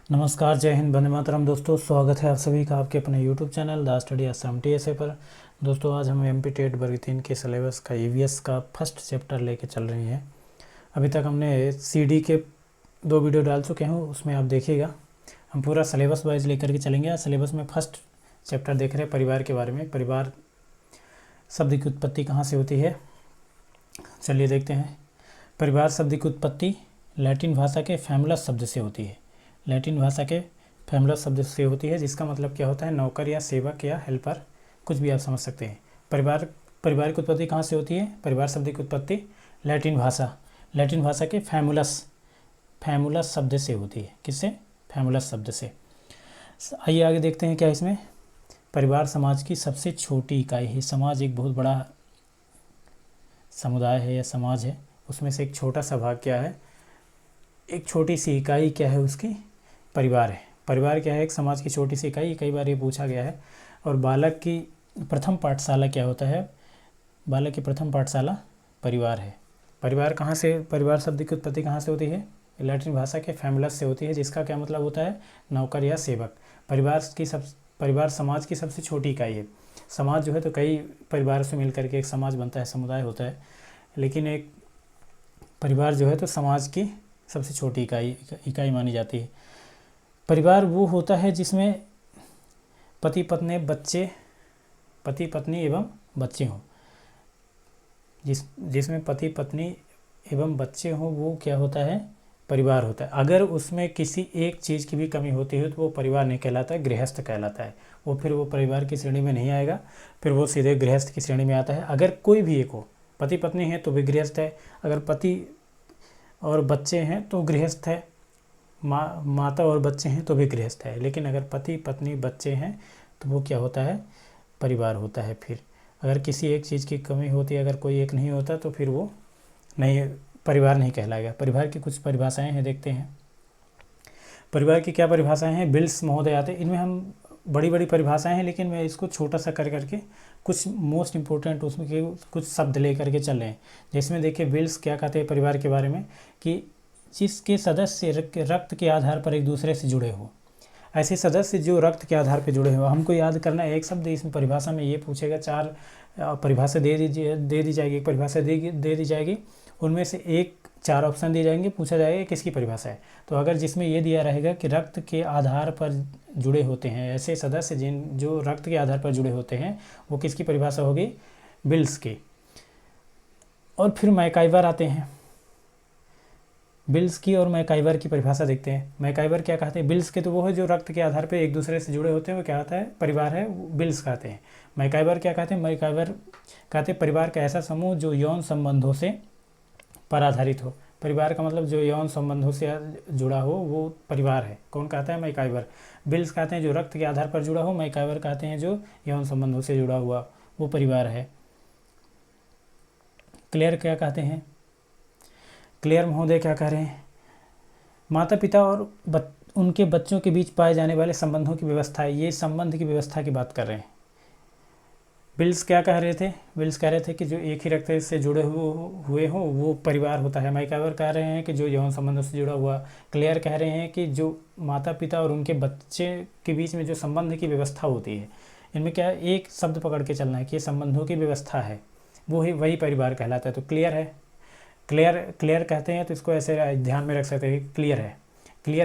नमस्कार, जय हिंद, वंदे मातरम। दोस्तों, स्वागत है आप सभी का आपके अपने यूट्यूब चैनल द स्टडी आश्रम TSA पर। दोस्तों, आज हम MP टेट वर्ग 3 के सिलेबस का EVS का फर्स्ट चैप्टर लेके चल रहे हैं। अभी तक हमने CD के 2 वीडियो डाल चुके हैं, उसमें आप देखिएगा। हम पूरा सिलेबस वाइज लेकर के चलेंगे। सिलेबस में फर्स्ट चैप्टर देख रहे हैं परिवार के बारे में। परिवार शब्द की उत्पत्ति कहाँ से होती है, चलिए देखते हैं। परिवार शब्द की उत्पत्ति लैटिन भाषा के फैमुलस शब्द से होती है। लैटिन भाषा के फैमुलस शब्द से होती है, जिसका मतलब क्या होता है, नौकर या सेवक या हेल्पर, कुछ भी आप समझ सकते हैं। परिवार की उत्पत्ति कहाँ से होती है? परिवार शब्द की उत्पत्ति लैटिन भाषा के फैमुलस शब्द से होती है। किससे? फैमुलस शब्द से। आइए आगे देखते हैं क्या इसमें। परिवार समाज की सबसे छोटी इकाई है। समाज एक बहुत बड़ा समुदाय है या समाज है, उसमें से एक छोटा सा भाग क्या है, एक छोटी सी इकाई क्या है उसकी? परिवार है। परिवार क्या है? एक समाज की छोटी सी इकाई। कई बार ये पूछा गया है। और बालक की प्रथम पाठशाला क्या होता है? बालक की प्रथम पाठशाला परिवार है। परिवार कहाँ से, परिवार शब्द की उत्पत्ति कहाँ से होती है? लैटिन भाषा के फैमुलस से होती है, जिसका क्या मतलब होता है? नौकर या सेवक। परिवार समाज की सबसे छोटी इकाई है। समाज जो है तो कई परिवारों से मिलकर के एक समाज बनता है, समुदाय होता है, लेकिन एक परिवार जो है तो समाज की सबसे छोटी इकाई मानी जाती है। परिवार वो होता है जिसमें पति पत्नी एवं बच्चे हों। जिसमें पति पत्नी एवं बच्चे हों, वो क्या होता है? परिवार होता है। अगर उसमें किसी एक चीज़ की भी कमी होती है तो वो परिवार नहीं कहलाता है, गृहस्थ कहलाता है। वो परिवार की श्रेणी में नहीं आएगा, फिर वो सीधे गृहस्थ की श्रेणी में आता है। अगर कोई भी एक हो, पति पत्नी है तो भी गृहस्थ है, अगर पति और बच्चे हैं तो गृहस्थ है, माता और बच्चे हैं तो भी गृहस्थ है। लेकिन अगर पति पत्नी बच्चे हैं तो वो क्या होता है? परिवार होता है। फिर अगर किसी एक चीज़ की कमी होती है, अगर कोई एक नहीं होता तो फिर वो नहीं, परिवार नहीं कहलाएगा। परिवार की कुछ परिभाषाएं हैं, देखते हैं। परिवार की क्या परिभाषाएं हैं? बिल्स महोदय आते हैं। इनमें हम बड़ी बड़ी परिभाषाएं हैं, लेकिन मैं इसको छोटा सा कर करके कुछ मोस्ट इम्पोर्टेंट उसमें के कुछ शब्द ले करके चल रहे हैं। जिसमें देखिए, बिल्स क्या कहते हैं परिवार के बारे में, कि जिसके सदस्य रक्त के आधार पर एक दूसरे से जुड़े हो। ऐसे सदस्य जो रक्त के आधार पर जुड़े हो। हमको याद करना है एक शब्द, इसमें परिभाषा में ये पूछेगा, 4 परिभाषा दे दी जाएगी, एक परिभाषा दे दी जाएगी, उनमें से 4 ऑप्शन दिए जाएंगे, पूछा जाएगा किसकी परिभाषा है। तो अगर जिसमें ये दिया रहेगा कि रक्त के आधार पर जुड़े होते हैं, ऐसे सदस्य जो रक्त के आधार पर जुड़े होते हैं, वो किसकी परिभाषा होगी? बिल्स की। और फिर मैकाइवर आते हैं। बिल्स की और मैकाइवर की परिभाषा देखते हैं। मैकाइवर क्या कहते हैं? बिल्स के तो वो है जो रक्त के आधार पर एक दूसरे से जुड़े होते हैं, वो क्या होता है? परिवार है, बिल्स कहते हैं। मैकाइवर क्या कहते हैं? मैकाइवर कहते हैं परिवार का ऐसा समूह जो यौन संबंधों से पर आधारित हो। परिवार का मतलब जो यौन संबंधों से जुड़ा हो वो परिवार है। कौन कहता है? मैकाइवर। बिल्स कहते हैं जो रक्त के आधार पर जुड़ा हो। मैकाइवर कहते हैं जो यौन संबंधों से जुड़ा हुआ, वो परिवार है। क्लेयर क्या कहते हैं? क्लेयर महोदय क्या कह रहे हैं? माता पिता और उनके बच्चों के बीच पाए जाने वाले संबंधों की व्यवस्था है। ये संबंध की व्यवस्था की बात कर रहे हैं। बिल्स क्या कह रहे थे? बिल्स कह रहे थे कि जो एक ही रक्त से जुड़े हुए हो वो परिवार होता है। मैकाइवर कह रहे हैं कि जो यौन संबंधों से जुड़ा हुआ। क्लियर कह रहे हैं कि जो माता पिता और उनके बच्चे के बीच में जो संबंध की व्यवस्था होती है, इनमें क्या एक शब्द पकड़ के चलना है कि ये संबंधों की व्यवस्था है, वही परिवार कहलाता है। तो क्लियर है। क्लियर कहते हैं तो इसको ऐसे ध्यान में रख सकते हैं। क्लियर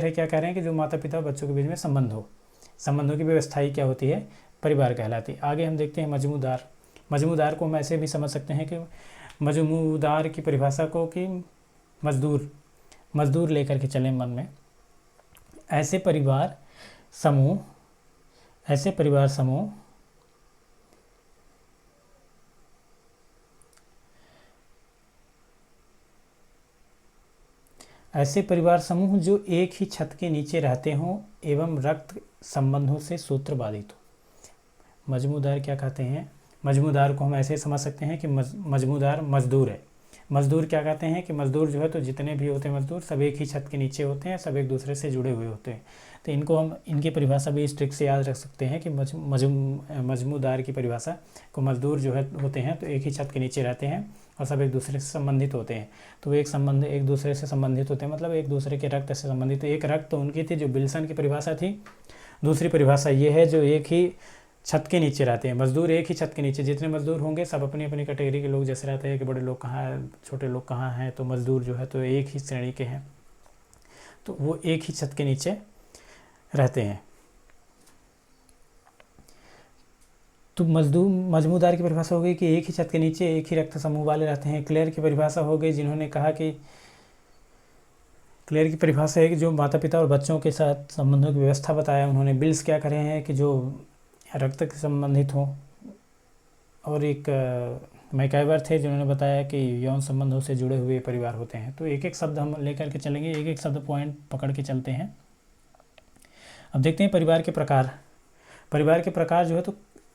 है क्या कह रहे हैं कि जो माता पिता और बच्चों के बीच में संबंधों की व्यवस्था ही क्या होती है? परिवार कहलाती है। आगे हम देखते हैं मजमूदार को हम ऐसे भी समझ सकते हैं कि मजमूदार की परिभाषा को कि मजदूर लेकर के चलें मन में। ऐसे परिवार समूह जो एक ही छत के नीचे रहते हों एवं रक्त संबंधों से सूत्र बाधित हो। मजमूदार क्या कहते हैं? मजमूदार को हम ऐसे समझ सकते हैं कि मजमूदार मजदूर है। मजदूर क्या कहते हैं कि मजदूर जो है तो जितने भी होते हैं मजदूर, सब एक ही छत के नीचे होते हैं, सब एक दूसरे से जुड़े हुए होते हैं। तो इनको हम इनकी परिभाषा भी इस ट्रिक से याद रख सकते हैं कि मजमूदार की परिभाषा को, मजदूर जो है होते हैं तो एक ही छत के नीचे रहते हैं और सब एक दूसरे से संबंधित होते हैं। तो वो एक दूसरे से संबंधित होते हैं, मतलब एक दूसरे के रक्त से संबंधित। तो एक रक्त तो उनकी थी जो विल्सन की परिभाषा थी। दूसरी परिभाषा ये है जो एक ही छत के नीचे रहते हैं, मजदूर एक ही छत के नीचे, जितने मजदूर होंगे सब अपनी अपनी कैटेगरी के लोग, जैसे रहते हैं कि बड़े लोग कहाँ हैं, छोटे लोग कहाँ हैं, तो मजदूर जो है तो एक ही श्रेणी के हैं, तो वो एक ही छत के नीचे रहते हैं। तो मजमूदार की परिभाषा हो गई कि एक ही छत के नीचे एक ही रक्त समूह वाले रहते हैं। क्लेयर की परिभाषा हो गई, जिन्होंने कहा कि क्लेयर की परिभाषा है कि जो माता पिता और बच्चों के साथ संबंधों की व्यवस्था बताया उन्होंने। बिल्स क्या करे हैं कि जो रक्त के संबंधित हों। और एक मैकाइवर थे जिन्होंने बताया कि यौन संबंधों से जुड़े हुए परिवार होते हैं। तो एक एक शब्द हम लेकर के चलेंगे, एक एक शब्द पॉइंट पकड़ के चलते हैं। अब देखते हैं परिवार के प्रकार। परिवार के प्रकार जो है तो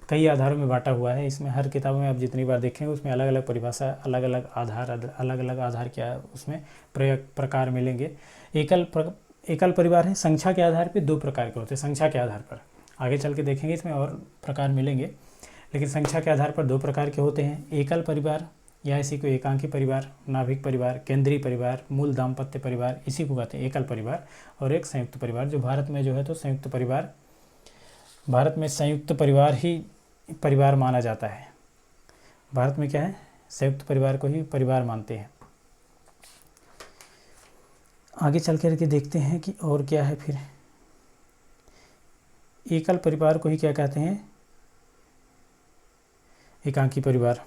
कई आधारों में बांटा हुआ है। इसमें हर किताबों में आप जितनी बार देखेंगे उसमें अलग अलग परिभाषा, अलग अलग आधार क्या उसमें प्रकार मिलेंगे। एकल परिवार है, संख्या के आधार पर 2 प्रकार के होते हैं। संख्या के आधार पर आगे चल के देखेंगे इसमें और प्रकार मिलेंगे, लेकिन संख्या के आधार पर 2 प्रकार के होते हैं। एकल परिवार या इसी को एकांकी परिवार, नाभिक परिवार, केंद्रीय परिवार, मूल दाम्पत्य परिवार, इसी को कहते हैं एकल परिवार। और एक संयुक्त परिवार, जो भारत में जो है तो संयुक्त परिवार, भारत में संयुक्त परिवार ही परिवार माना जाता है। भारत में क्या है, संयुक्त परिवार को ही परिवार मानते हैं। आगे चल कर के देखते हैं कि और क्या है। फिर एकल परिवार को ही क्या कहते हैं, एकांकी परिवार।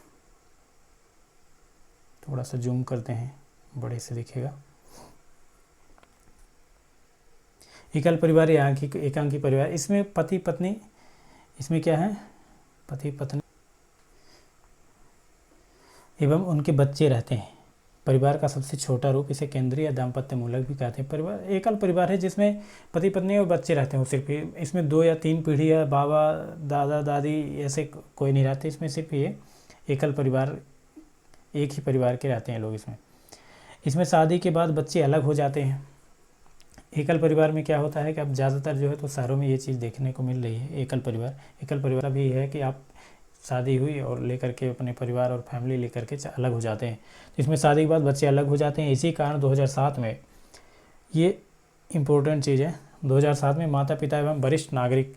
थोड़ा सा जूम करते हैं, बड़े से दिखेगा। एकल परिवार या एकांकी परिवार, इसमें पति पत्नी, इसमें क्या है, पति पत्नी एवं उनके बच्चे रहते हैं। परिवार का सबसे छोटा रूप, इसे केंद्रीय या दाम्पत्य मूलक भी कहते हैं। परिवार एकल परिवार है जिसमें पति पत्नी और बच्चे रहते हैं। सिर्फ इसमें 2 या 3 पीढ़ियाँ, बाबा दादा दादी ऐसे कोई नहीं रहते। इसमें सिर्फ ये एकल परिवार, एक ही परिवार के रहते हैं लोग इसमें शादी के बाद बच्चे अलग हो जाते हैं। एकल परिवार में क्या होता है कि अब ज़्यादातर जो है तो शहरों में ये चीज़ देखने को मिल रही है। एकल परिवार भी है कि आप शादी हुई और लेकर के अपने परिवार और फैमिली लेकर के अलग हो जाते हैं। तो इसमें शादी के बाद बच्चे अलग हो जाते हैं। इसी कारण 2007 में, ये इम्पोर्टेंट चीज़ है, 2007 में माता पिता एवं वरिष्ठ नागरिक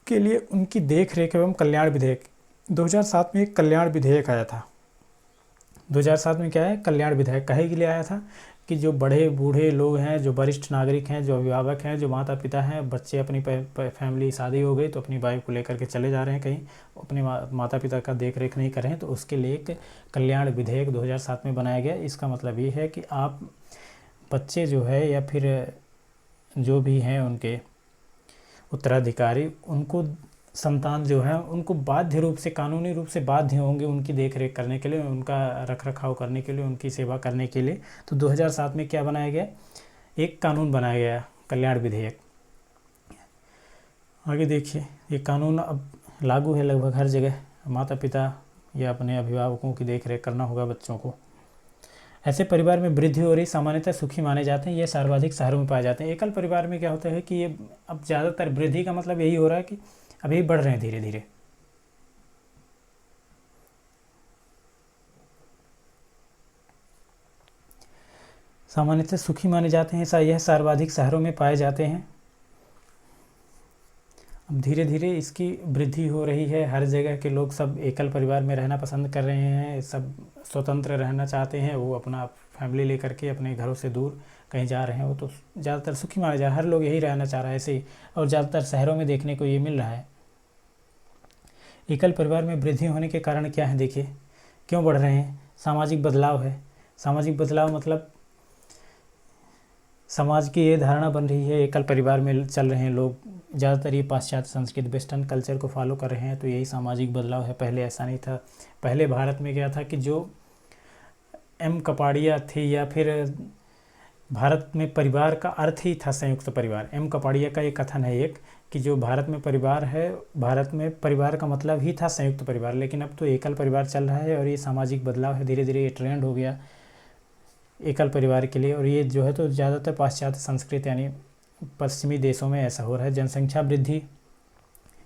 के लिए उनकी देख रेख एवं कल्याण विधेयक, 2007 में एक कल्याण विधेयक आया था। 2007 में क्या है, कल्याण विधेयक कहे के लिए आया था कि जो बड़े बूढ़े लोग हैं, जो वरिष्ठ नागरिक हैं, जो अभिभावक हैं, जो माता पिता हैं, बच्चे अपनी फैमिली शादी हो गई तो अपनी वाइफ को लेकर के चले जा रहे हैं कहीं, अपने माता पिता का देख रेख नहीं कर रहे हैं, तो उसके लिए एक कल्याण विधेयक 2007 में बनाया गया। इसका मतलब ये है कि आप बच्चे जो है या फिर जो भी हैं उनके उत्तराधिकारी, उनको संतान जो है उनको बाध्य रूप से, कानूनी रूप से बाध्य होंगे उनकी देख रेख करने के लिए, उनका रख रखाव करने के लिए, उनकी सेवा करने के लिए। तो 2007 में क्या बनाया गया, एक कानून बनाया गया, कल्याण विधेयक। आगे देखिए, ये कानून अब लागू है लगभग हर जगह। माता पिता या अपने अभिभावकों की देख रेख करना होगा बच्चों को। ऐसे परिवार में वृद्धि हो रही, सामान्यतः सुखी माने जाते हैं। ये सर्वाधिक शहरों में पाए जाते हैं। एकल परिवार में क्या होता है कि ये अब ज़्यादातर वृद्धि का मतलब यही हो रहा है कि अभी बढ़ रहे हैं धीरे धीरे। सामान्यतः सुखी माने जाते हैं, यह सर्वाधिक शहरों में पाए जाते हैं। अब धीरे धीरे इसकी वृद्धि हो रही है। हर जगह के लोग सब एकल परिवार में रहना पसंद कर रहे हैं, सब स्वतंत्र रहना चाहते हैं। वो अपना फैमिली लेकर के अपने घरों से दूर कहीं जा रहे हैं, वो तो ज़्यादातर सुखी माना जा रहा है। हर लोग यही रहना चाह रहा है ऐसे ही, और ज़्यादातर शहरों में देखने को ये मिल रहा है। एकल परिवार में वृद्धि होने के कारण क्या है, देखिए क्यों बढ़ रहे हैं। सामाजिक बदलाव है। सामाजिक बदलाव मतलब समाज की ये धारणा बन रही है, एकल परिवार में चल रहे हैं लोग, ज़्यादातर ये पाश्चात्य संस्कृति, वेस्टर्न कल्चर को फॉलो कर रहे हैं, तो यही सामाजिक बदलाव है। पहले ऐसा नहीं था। पहले भारत में क्या था कि जो एम कपाड़िया थी, या फिर भारत में परिवार का अर्थ ही था संयुक्त परिवार। एम कपाड़िया का ये कथन है एक, कि जो भारत में परिवार है, भारत में परिवार का मतलब ही था संयुक्त परिवार। लेकिन अब तो एकल परिवार चल रहा है और ये सामाजिक बदलाव है। धीरे धीरे ये ट्रेंड हो गया एकल परिवार के लिए, और ये जो है तो ज़्यादातर पाश्चात्य संस्कृति यानी पश्चिमी देशों में ऐसा हो रहा है। जनसंख्या वृद्धि,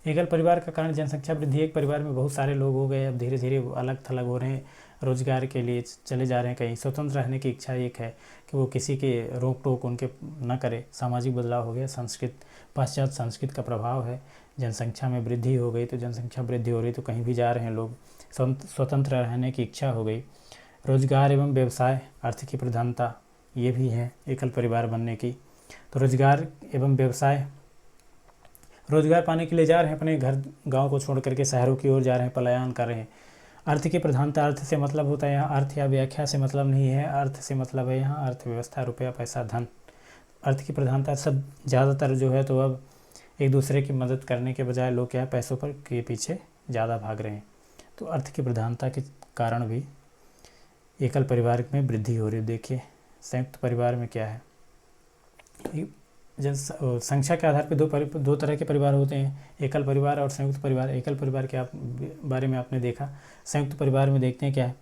एकल परिवार का कारण जनसंख्या वृद्धि। एक परिवार में बहुत सारे लोग हो गए, अब धीरे धीरे अलग थलग हो रहे हैं। रोजगार के लिए चले जा रहे हैं कहीं, स्वतंत्र रहने की इच्छा एक है कि वो किसी के रोक टोक उनके न करे। सामाजिक बदलाव हो गया, पाश्चात्य संस्कृत का प्रभाव है, जनसंख्या में वृद्धि हो गई, तो जनसंख्या वृद्धि हो रही तो कहीं भी जा रहे हैं लोग, स्वतंत्र रहने की इच्छा हो गई। रोजगार एवं व्यवसाय, अर्थ की प्रधानता, ये भी है एकल परिवार बनने की। तो रोजगार एवं व्यवसाय, रोजगार पाने के लिए जा रहे हैं, अपने घर गांव को छोड़ करके शहरों की ओर जा रहे हैं, पलायन कर रहे हैं। अर्थ की प्रधानता, अर्थ से मतलब होता है यहाँ, अर्थ या व्याख्या से मतलब नहीं है, अर्थ से मतलब है यहाँ अर्थव्यवस्था, रुपया पैसा धन। अर्थ की प्रधानता, सब ज़्यादातर जो है तो अब एक दूसरे की मदद करने के बजाय लोग क्या है पैसों पर के पीछे ज़्यादा भाग रहे हैं। तो अर्थ की प्रधानता के कारण भी एकल परिवार में वृद्धि हो रही है। देखिए संयुक्त परिवार में क्या है, संख्या के आधार पर दो तरह के परिवार होते हैं, एकल परिवार और संयुक्त परिवार। एकल परिवार के बारे में आपने देखा। संयुक्त परिवार में देखते हैं क्या है,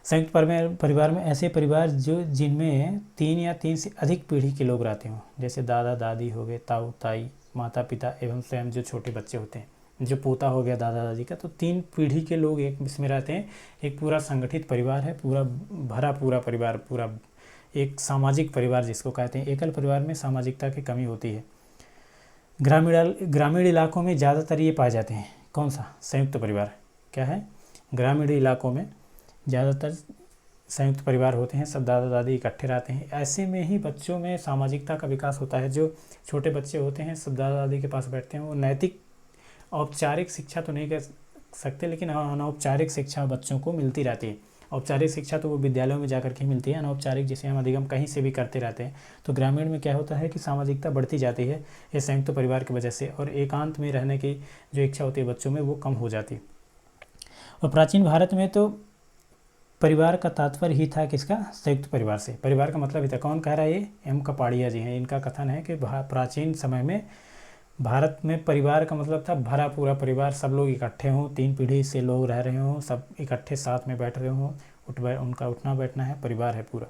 संयुक्त परिवार में ऐसे परिवार जिनमें 3 या 3 से अधिक पीढ़ी के लोग रहते हों, जैसे दादा दादी हो गए, ताऊ ताई, माता पिता एवं स्वयं जो छोटे बच्चे होते हैं, जो पोता हो गया दादा दादी का, तो 3 पीढ़ी के लोग एक इसमें रहते हैं। एक पूरा संगठित परिवार है, पूरा परिवार, पूरा एक सामाजिक परिवार जिसको कहते हैं। एकल परिवार में सामाजिकता की कमी होती है। ग्रामीण इलाकों में ज़्यादातर ये पाए जाते हैं। कौन सा? संयुक्त परिवार। क्या है? ग्रामीण इलाकों में ज़्यादातर संयुक्त परिवार होते हैं, सब दादा दादी इकट्ठे रहते हैं। ऐसे में ही बच्चों में सामाजिकता का विकास होता है। जो छोटे बच्चे होते हैं सब दादा दादी के पास बैठते हैं, वो नैतिक औपचारिक शिक्षा तो नहीं कह सकते, लेकिन अनौपचारिक शिक्षा बच्चों को मिलती रहती है। औपचारिक शिक्षा तो वो विद्यालयों में जाकर के मिलती है, अनौपचारिक जिसे हम अधिगम कहीं से भी करते रहते हैं। तो ग्रामीण में क्या होता है कि सामाजिकता बढ़ती जाती है ये संयुक्त परिवार की वजह से, और एकांत में रहने की जो इच्छा होती है बच्चों में वो कम हो जाती है। और प्राचीन भारत में तो परिवार का तात्पर्य ही था किसका? संयुक्त परिवार से। परिवार का मतलब ही था। कौन कह रहा है? ये एम कपाड़िया जी हैं। इनका कथन है कि प्राचीन समय में भारत में परिवार का मतलब था भरा पूरा परिवार, सब लोग इकट्ठे हों, 3 पीढ़ी से लोग रह रहे हों, सब इकट्ठे साथ में बैठ रहे हों, उनका उठना बैठना है, परिवार है पूरा।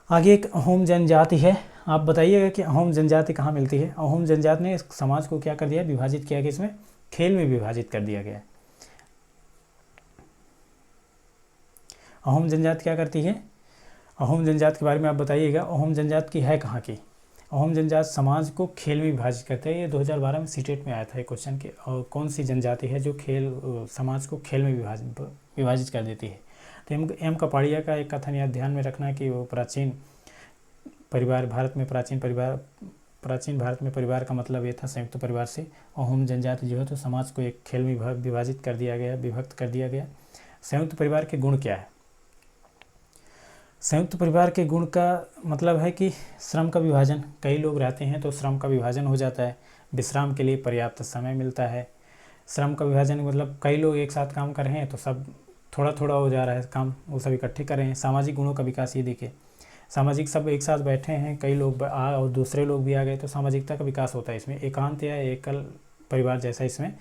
आगे एक अहोम जनजाति है। आप बताइएगा कि अहोम जनजाति कहाँ मिलती है? अहोम जनजाति ने समाज को क्या कर दिया? विभाजित किया, कि इसमें खेल में विभाजित कर दिया गया है। अहोम जनजाति क्या करती है? अहोम जनजाति के बारे में आप बताइएगा। अहोम जनजाति की है कहाँ की? अहोम जनजाति समाज को खेल में विभाजित करते हैं। ये 2012 में सीटेट में आया था एक क्वेश्चन कि और कौन सी जनजाति है जो समाज को खेल में विभाजित कर देती है। तो एम कपाड़िया का एक कथन याद ध्यान में रखना कि वो प्राचीन भारत में परिवार का मतलब ये था संयुक्त परिवार से। अहोम जनजाति जो है तो समाज को एक खेल में विभाजित कर दिया गया, विभक्त कर दिया गया। संयुक्त परिवार के गुण क्या है? संयुक्त परिवार के गुण का मतलब है कि श्रम का विभाजन, कई लोग रहते हैं तो श्रम का विभाजन हो जाता है। विश्राम के लिए पर्याप्त समय मिलता है। श्रम का विभाजन मतलब कई लोग एक साथ काम कर रहे हैं तो सब थोड़ा थोड़ा हो जा रहा है काम, वो सब इकट्ठे कर रहे हैं। सामाजिक गुणों का विकास, ये देखिए सामाजिक सब एक साथ बैठे हैं, कई लोग और दूसरे लोग भी आ गए तो सामाजिकता का विकास होता है। इसमें एकांत या एकल परिवार जैसा इसमें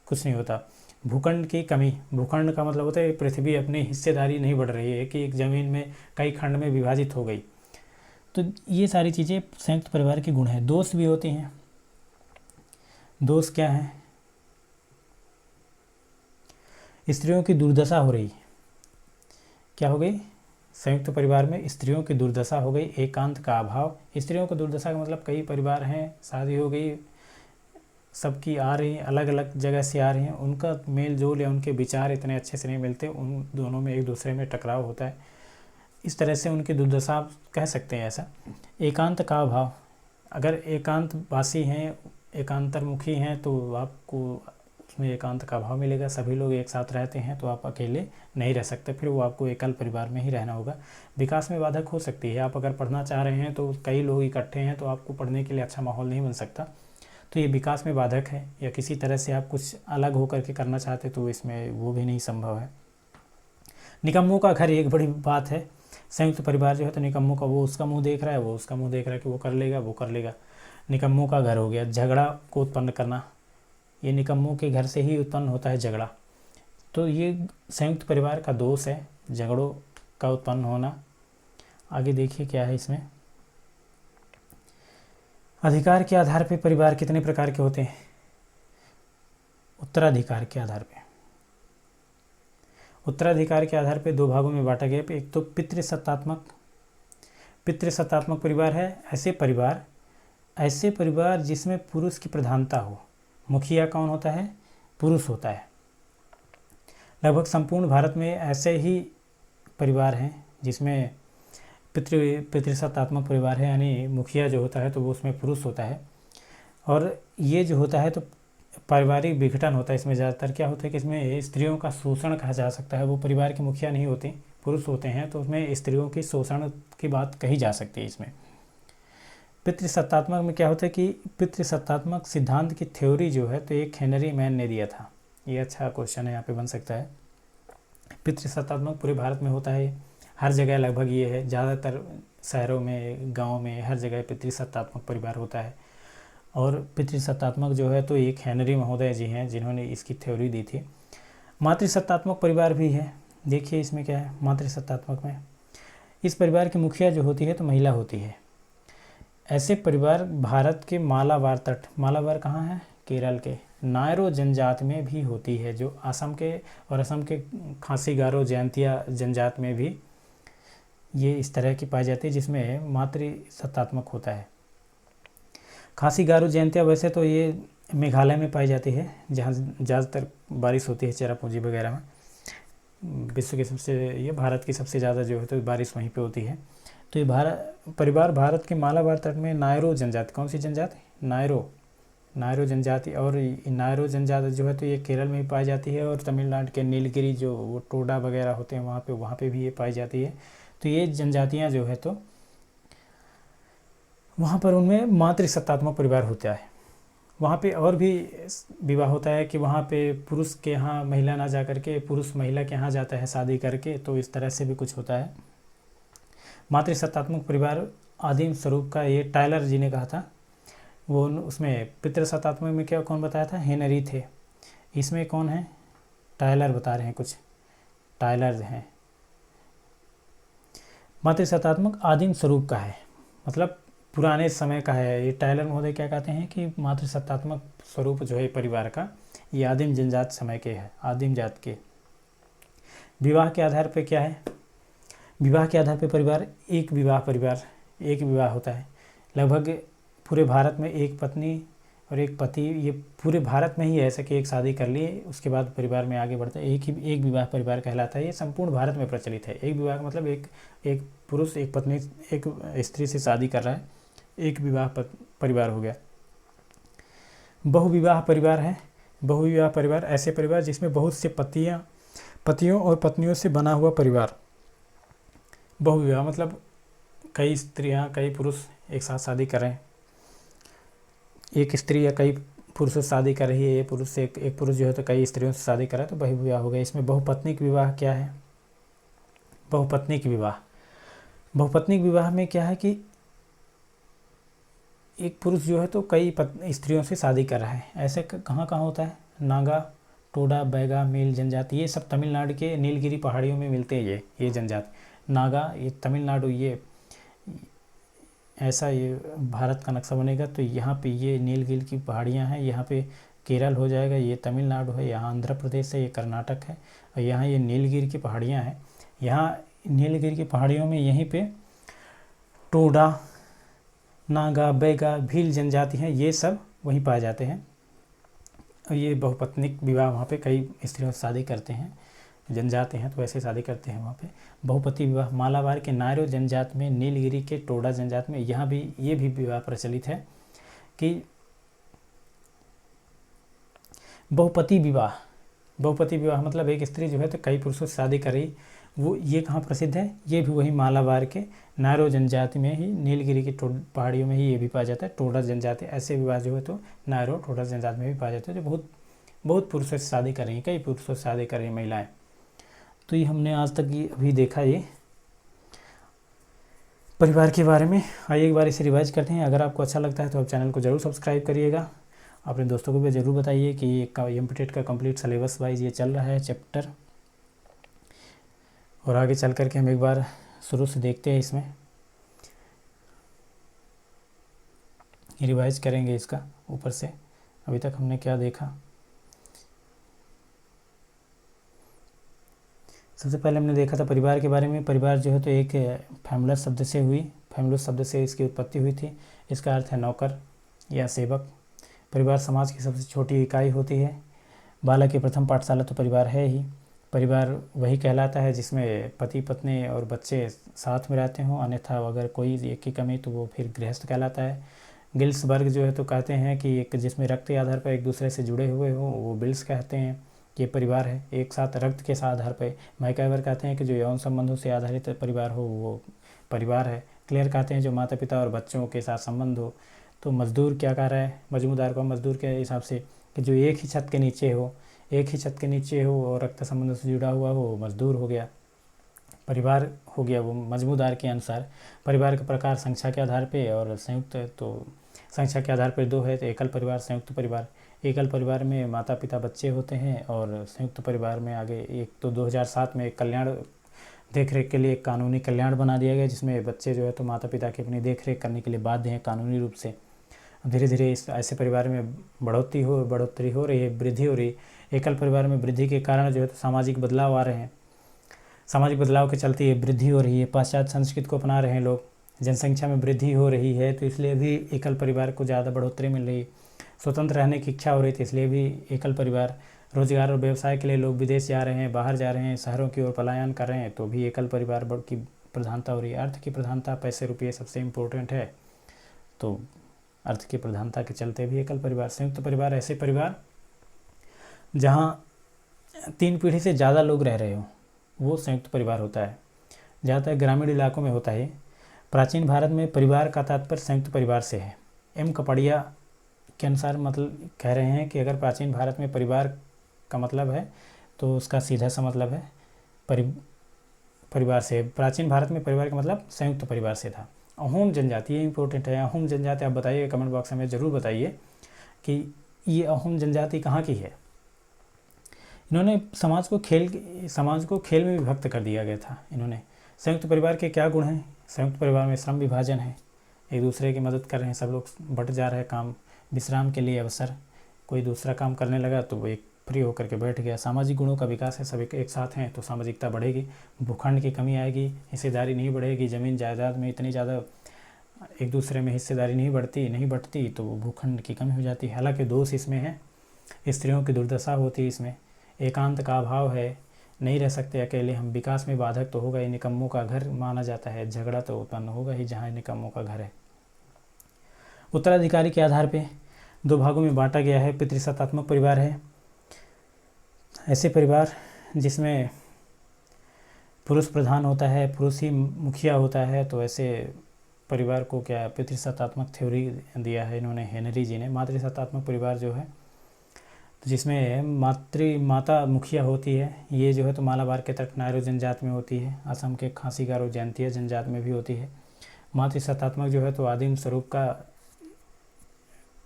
कुछ नहीं होता। भूखंड की कमी, भूखंड का मतलब होता है पृथ्वी अपनी हिस्सेदारी नहीं बढ़ रही है कि एक ज़मीन में कई खंड में विभाजित हो गई। तो ये सारी चीज़ें संयुक्त परिवार के गुण हैं। दोष भी होते हैं। दोष क्या है? स्त्रियों की दुर्दशा हो रही। क्या हो गई? संयुक्त परिवार में स्त्रियों की दुर्दशा हो गई। एकांत का अभाव। स्त्रियों को दुर्दशा का मतलब कई परिवार हैं, शादी हो गई, सबकी आ रही हैं, अलग अलग जगह से आ रही हैं, उनका मेल जोल या उनके विचार इतने अच्छे से नहीं मिलते, उन दोनों में एक दूसरे में टकराव होता है। इस तरह से उनकी दुर्दशा कह सकते हैं ऐसा। एकांत का अभाव, अगर एकांतवासी हैं, एकांतरमुखी हैं तो आपको उसमें एकांत का अभाव मिलेगा। सभी लोग एक साथ रहते हैं तो आप अकेले नहीं रह सकते, फिर वो आपको एकल परिवार में ही रहना होगा। विकास में बाधक हो सकती है। आप अगर पढ़ना चाह रहे हैं तो कई लोग इकट्ठे हैं तो आपको पढ़ने के लिए अच्छा माहौल नहीं बन सकता, तो ये विकास में बाधक है। या किसी तरह से आप कुछ अलग होकर के करना चाहते तो इसमें वो भी नहीं संभव है। निकम्मों का घर एक बड़ी बात है। संयुक्त परिवार जो है तो निकम्मों का, वो उसका मुंह देख रहा है, वो उसका मुंह देख रहा है कि वो कर लेगा। निकम्मों का घर हो गया। झगड़ा को उत्पन्न करना, ये निकम्मों के घर से ही उत्पन्न होता है झगड़ा। तो ये संयुक्त परिवार का दोष है, झगड़ों का उत्पन्न होना। आगे देखिए क्या है इसमें। अधिकार के आधार पर परिवार कितने प्रकार के होते हैं? उत्तराधिकार के आधार पे। उत्तराधिकार के आधार पर 2 भागों में बांटा गया। एक तो पितृसत्तात्मक परिवार है। ऐसे परिवार जिसमें पुरुष की प्रधानता हो। मुखिया कौन होता है? पुरुष होता है। लगभग संपूर्ण भारत में ऐसे ही परिवार हैं जिसमें पितृसत्तात्मक परिवार है, यानी मुखिया जो होता है तो वो उसमें पुरुष होता है। और ये जो होता है तो पारिवारिक विघटन होता है। इसमें ज़्यादातर क्या होता है कि इसमें स्त्रियों का शोषण कहा जा सकता है। वो परिवार के मुखिया नहीं होते, पुरुष होते हैं, तो उसमें स्त्रियों की शोषण की बात कही जा सकती है। इसमें पितृसत्तात्मक में क्या होता है कि पितृसत्तात्मक सिद्धांत की थ्योरी जो है तो एक हेनरी मैन ने दिया था। ये अच्छा क्वेश्चन है, यहाँ पे बन सकता है। पितृसत्तात्मक पूरे भारत में होता है, हर जगह लगभग ये है। ज़्यादातर शहरों में, गांव में, हर जगह पितृसत्तात्मक परिवार होता है। और पितृसत्तात्मक जो है तो एक हेनरी महोदय जी हैं जिन्होंने इसकी थ्योरी दी थी। मातृसत्तात्मक परिवार भी है। देखिए इसमें क्या है, मातृसत्तात्मक में इस परिवार की मुखिया जो होती है तो महिला होती है। ऐसे परिवार भारत के मालाबार कहाँ है? केरल के नायरो जनजाति में भी होती है, जो असम के खासी गारो जयंतिया जनजाति में भी ये इस तरह की पाई जाती है, जिसमें मातृसत्तात्मक होता है। खासी गारो जयंतिया वैसे तो ये मेघालय में पाई जाती है, जहाँ ज़्यादातर बारिश होती है, चेरापूंजी वगैरह में। भारत की सबसे ज़्यादा जो है तो बारिश वहीं पे होती है। तो ये परिवार भारत के मालाबार तट में नायरो जनजाति, कौन सी जनजाति? नायरो जनजाति। और नायरो जनजाति जो है तो ये केरल में भी पाई जाती है, और तमिलनाडु के नीलगिरी जो वो टोडा वगैरह होते हैं वहाँ पे भी ये पाई जाती है। तो ये जनजातियाँ जो है तो वहाँ पर उनमें मातृसत्तात्मक परिवार होता है। वहाँ पे और भी विवाह होता है कि वहाँ पे पुरुष के यहाँ महिला ना जा करके पुरुष महिला के यहाँ जाता है शादी करके, तो इस तरह से भी कुछ होता है। मातृसत्तात्मक परिवार आदिम स्वरूप का ये टायलर जी ने कहा था। वो उसमें पितृसत्तात्मक में क्या कौन बताया था? हेनरी थे। इसमें कौन है? टायलर बता रहे हैं, कुछ टायलर हैं। मातृसत्तात्मक आदिम स्वरूप का है, मतलब पुराने समय का है। ये टायलर महोदय क्या कहते हैं कि मातृसत्तात्मक स्वरूप जो है परिवार का, ये आदिम जनजात समय के है, आदिम जात के। विवाह के आधार पर क्या है? विवाह के आधार पर परिवार एक विवाह होता है। लगभग पूरे भारत में एक पत्नी और एक पति, ये पूरे भारत में ही ऐसा कि एक शादी कर लिए उसके बाद परिवार में आगे बढ़ता है, एक विवाह परिवार कहलाता है। ये संपूर्ण भारत में प्रचलित है। एक विवाह का मतलब एक पुरुष एक पत्नी एक स्त्री से शादी कर रहा है, एक विवाह परिवार हो गया। बहुविवाह परिवार है। बहुविवाह परिवार ऐसे परिवार जिसमें बहुत से पतियों और पत्नियों से बना हुआ परिवार। बहुविवाह मतलब कई स्त्रियां कई पुरुष एक साथ शादी कर रहे हैं, एक स्त्री या कई पुरुषों से शादी कर रही है, एक पुरुष जो है तो कई स्त्रियों से शादी कर रहा है, तो बहुविवाह हो गया। इसमें बहुपत्निक विवाह क्या है? बहुपत्निक विवाह में क्या है कि एक पुरुष जो है तो कई स्त्रियों से शादी कर रहा है। ऐसे कहाँ होता है? नागा, टोडा, बैगा, मील जनजाति, ये सब तमिलनाडु के नीलगिरी पहाड़ियों में मिलते हैं। ये जनजाति नागा, ये तमिलनाडु, ये ऐसा ये भारत का नक्शा बनेगा तो यहाँ पे ये नीलगिरी की पहाड़ियाँ हैं, यहाँ पे केरल हो जाएगा, ये तमिलनाडु है, यहाँ आंध्र प्रदेश है, ये कर्नाटक है, और यहाँ ये नीलगिरी की पहाड़ियाँ हैं। यहाँ नीलगिरी की पहाड़ियों में यहीं पे टोडा, नागा, बैगा, भील जनजाति हैं, ये सब वहीं पाए जाते हैं। और ये बहुपत्निक विवाह, वहाँ पे कई स्त्रियों से शादी करते हैं, जनजाति हैं तो ऐसे शादी करते हैं वहाँ पे। बहुपति विवाह मालाबार के नायरो जनजात में, नीलगिरी के टोडा जनजात में, यहाँ भी ये भी विवाह प्रचलित है कि बहुपति विवाह मतलब एक स्त्री जो है तो कई पुरुषों से शादी कर रही। वो ये कहाँ प्रसिद्ध है? ये भी वही मालाबार के नायरो जनजाति में ही, नीलगिरी की पहाड़ियों में ही ये भी पाया जाता है। टोडा जनजाति, ऐसे विवाह जो है तो नायरो टोडा जनजाति में भी पाया जाता है, जो बहुत पुरुषों से शादी कर रही हैं, कई पुरुषों से शादी कर रही हैं महिलाएं। तो ये हमने आज तक ये अभी देखा ये परिवार के बारे में। आइए एक बार इसे रिवाइज करते हैं। अगर आपको अच्छा लगता है तो आप चैनल को ज़रूर सब्सक्राइब करिएगा। अपने दोस्तों को भी ज़रूर बताइए कि ये एमपीटेट का कंप्लीट सिलेबस वाइज ये चल रहा है चैप्टर, और आगे चल कर के हम एक बार शुरू से देखते हैं, इसमें रिवाइज करेंगे इसका ऊपर से अभी तक हमने क्या देखा। सबसे पहले हमने देखा था परिवार के बारे में। परिवार जो है तो एक फैमुलस शब्द से हुई, फैमुलस शब्द से इसकी उत्पत्ति हुई थी। इसका अर्थ है नौकर या सेवक। परिवार समाज की सबसे छोटी इकाई होती है। बालक की प्रथम पाठशाला तो परिवार है ही। परिवार वही कहलाता है जिसमें पति पत्नी और बच्चे साथ में रहते हों, अन्यथा अगर कोई एक की कमी तो वो फिर गृहस्थ कहलाता है। गिल्सबर्ग जो है तो कहते हैं कि एक जिसमें रक्त के आधार पर एक दूसरे से जुड़े हुए हों वो बिल्स कहते हैं, ये परिवार है। एक साथ रक्त के आधार पर मैकाइवर कहते हैं कि जो यौन संबंधों से आधारित परिवार हो वो परिवार है। क्लियर कहते हैं जो माता पिता और बच्चों के साथ संबंध हो। तो मजदूर क्या कह रहा है मजमूदार को, मजदूर के हिसाब से कि जो एक ही छत के नीचे हो, एक ही छत के नीचे हो और रक्त संबंधों से जुड़ा हुआ हो, मजदूर हो गया। परिवार हो गया वो मजमूदार के अनुसार। परिवार के प्रकार संख्या के आधार पे और संयुक्त, तो संख्या के आधार पर 2 है, तो एकल परिवार, संयुक्त परिवार। एकल परिवार में माता पिता बच्चे होते हैं और संयुक्त परिवार में आगे एक तो 2007 में एक कल्याण देख रेख के लिए एक कानूनी कल्याण बना दिया गया जिसमें बच्चे जो है तो माता पिता की अपनी देख रेख करने के लिए बाध्य हैं कानूनी रूप से। धीरे धीरे इस ऐसे परिवार में बढ़ोतरी हो रही है, वृद्धि हो रही है। एकल परिवार में वृद्धि के कारण जो है तो सामाजिक बदलाव आ रहे हैं। सामाजिक बदलाव के चलते ये वृद्धि हो रही है। पाश्चात्य संस्कृति को अपना रहे हैं लोग, जनसंख्या में वृद्धि हो रही है तो इसलिए भी एकल परिवार को ज़्यादा बढ़ोतरी मिल रही। स्वतंत्र रहने की इच्छा हो रही थी इसलिए भी एकल परिवार। रोजगार और व्यवसाय के लिए लोग विदेश जा रहे हैं, बाहर जा रहे हैं, शहरों की ओर पलायन कर रहे हैं, तो भी एकल परिवार की प्रधानता हो रही है। अर्थ की प्रधानता, पैसे रुपये सबसे इम्पोर्टेंट है, तो अर्थ की प्रधानता के चलते भी एकल परिवार। संयुक्त परिवार ऐसे परिवार जहाँ 3 पीढ़ी से ज़्यादा लोग रह रहे हो वो संयुक्त परिवार होता है। ज़्यादातर ग्रामीण इलाकों में होता है। प्राचीन भारत में परिवार का तात्पर्य संयुक्त परिवार से है। एम कपड़िया के अनुसार मतलब कह रहे हैं कि अगर प्राचीन भारत में परिवार का मतलब है तो उसका सीधा सा मतलब है परिवार से। प्राचीन भारत में परिवार का मतलब संयुक्त परिवार से था। अहोम जनजाति, ये इंपॉर्टेंट है। अहोम जनजाति आप बताइए कमेंट बॉक्स में ज़रूर बताइए कि ये अहोम जनजाति कहाँ की है। इन्होंने समाज को खेल में विभक्त कर दिया गया था इन्होंने। संयुक्त परिवार के क्या गुण हैं? संयुक्त परिवार में श्रम विभाजन है, एक दूसरे की मदद कर रहे हैं, सब लोग बट जा रहे हैं काम, विश्राम के लिए अवसर, कोई दूसरा काम करने लगा तो वो एक फ्री होकर के बैठ गया। सामाजिक गुणों का विकास है, सभी एक साथ हैं तो सामाजिकता बढ़ेगी, भूखंड की कमी आएगी, हिस्सेदारी नहीं बढ़ेगी। ज़मीन जायदाद में इतनी ज़्यादा एक दूसरे में हिस्सेदारी नहीं बढ़ती तो भूखंड की कमी हो जाती है। हालांकि दोष इसमें है, स्त्रियों की दुर्दशा होती है इसमें, एकांत का अभाव है, नहीं रह सकते अकेले हम, विकास में बाधक तो होगा ही, निकम्मों का घर माना जाता है, झगड़ा तो उत्पन्न होगा ही जहाँ निकम्मों का घर है। उत्तराधिकारी के आधार पे 2 भागों में बांटा गया है। पितृसत्तात्मक परिवार है, ऐसे परिवार जिसमें पुरुष प्रधान होता है, पुरुष ही मुखिया होता है, तो ऐसे परिवार को क्या पितृसत्तात्मक थ्योरी दिया है इन्होंने, हेनरी जी ने। मातृसत्तात्मक परिवार जो है जिसमें माता मुखिया होती है, ये जो है तो मालाबार के तट नायरो जनजाति में होती है, असम के खासी गारो जयंतिया जनजाति में भी होती है। मातृसत्तात्मक जो है तो आदिम स्वरूप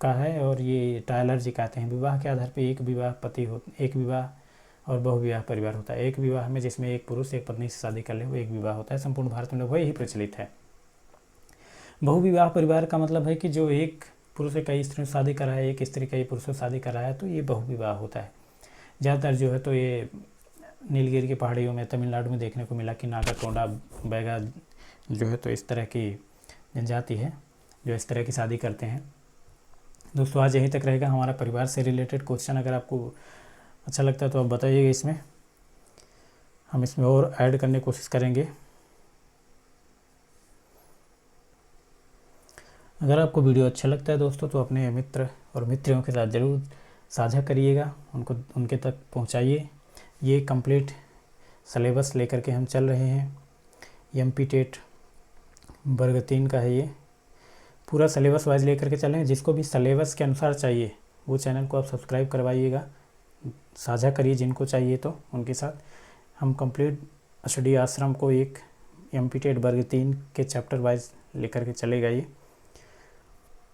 का है और ये टायलर जी कहते हैं। विवाह के आधार पर एक विवाह और बहुविवाह परिवार होता है। एक विवाह में जिसमें एक पुरुष एक पत्नी से शादी कर ले वो एक विवाह होता है। संपूर्ण भारत में वही प्रचलित है। बहुविवाह परिवार का मतलब है कि जो एक पुरुष कई स्त्रियों से शादी कर रहा है, एक स्त्री कई पुरुषों से शादी कर रहा है, तो ये बहुविवाह होता है। ज़्यादातर जो है तो ये नीलगिरी की पहाड़ियों में, तमिलनाडु में देखने को मिला कि नागा, टोंडा, बैगा जो है तो इस तरह की जनजाति है जो इस तरह की शादी करते हैं। दोस्तों आज यहीं तक रहेगा हमारा परिवार से रिलेटेड क्वेश्चन। अगर आपको अच्छा लगता है तो आप बताइएगा, इसमें हम इसमें और ऐड करने की कोशिश करेंगे। अगर आपको वीडियो अच्छा लगता है दोस्तों तो अपने मित्र और मित्रों के साथ ज़रूर साझा करिएगा, उनके तक पहुंचाइए। ये कंप्लीट सिलेबस लेकर के हम चल रहे हैं। एमपी टेट वर्ग 3 का है, ये पूरा सिलेबस वाइज लेकर के चल रहे हैं। जिसको भी सिलेबस के अनुसार चाहिए वो चैनल को आप सब्सक्राइब करवाइएगा, साझा करिए जिनको चाहिए तो उनके साथ। हम कंप्लीट स्टडी आश्रम को एक एमपी टेट वर्ग 3 के चैप्टर वाइज लेकर के चलेगा। ये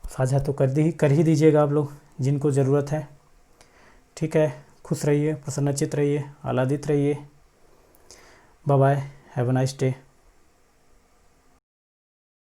साझा तो कर ही दीजिएगा आप लोग जिनको ज़रूरत है। ठीक है, खुश रहिए, प्रसन्नचित्त रहिए, आह्लादित रहिए। Bye bye, have a nice day.